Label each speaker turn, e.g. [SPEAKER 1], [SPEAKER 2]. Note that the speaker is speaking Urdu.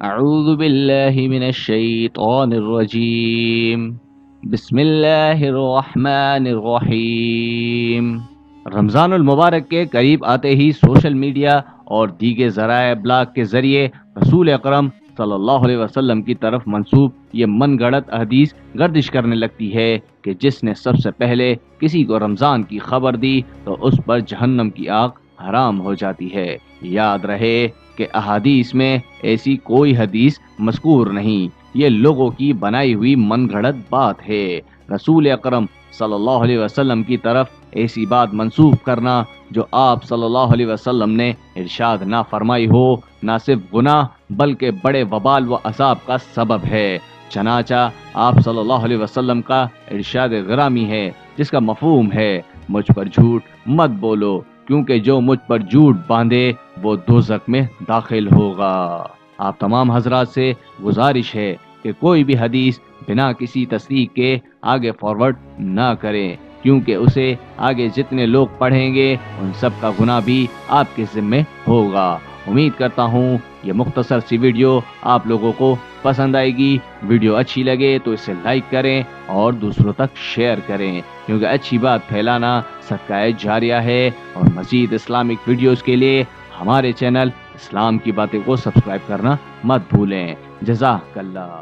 [SPEAKER 1] اعوذ باللہ من الشیطان الرجیم بسم اللہ الرحمن الرحیم۔ رمضان المبارک کے قریب آتے ہی سوشل میڈیا اور دیگر ذرائع ابلاغ کے ذریعے رسول اکرم صلی اللہ علیہ وسلم کی طرف منسوب یہ من گھڑت حدیث گردش کرنے لگتی ہے کہ جس نے سب سے پہلے کسی کو رمضان کی خبر دی تو اس پر جہنم کی آگ حرام ہو جاتی ہے۔ یاد رہے کہ احادیث میں ایسی کوئی حدیث مذکور نہیں، یہ لوگوں کی بنائی ہوئی من گھڑت بات ہے۔ رسول اکرم صلی اللہ علیہ وسلم کی طرف ایسی بات منسوب کرنا جو آپ صلی اللہ علیہ وسلم نے ارشاد نہ فرمائی ہو، نہ صرف گناہ بلکہ بڑے وبال و عذاب کا سبب ہے۔ چنانچہ آپ صلی اللہ علیہ وسلم کا ارشاد گرامی ہے جس کا مفہوم ہے مجھ پر جھوٹ مت بولو، کیونکہ جو مجھ پر جھوٹ باندھے وہ دوزخ میں داخل ہوگا۔ آپ تمام حضرات سے گزارش ہے کہ کوئی بھی حدیث بنا کسی تصدیق کے آگے فارورڈ نہ کریں، کیونکہ اسے آگے جتنے لوگ پڑھیں گے ان سب کا گناہ بھی آپ کے ذمے ہوگا۔ امید کرتا ہوں یہ مختصر سی ویڈیو آپ لوگوں کو پسند آئے گی۔ ویڈیو اچھی لگے تو اسے لائک کریں اور دوسروں تک شیئر کریں، کیونکہ اچھی بات پھیلانا صدقہ جاریہ ہے۔ اور مزید اسلامک ویڈیوز کے لیے ہمارے چینل اسلام کی باتیں کو سبسکرائب کرنا مت بھولیں۔ جزاک اللہ۔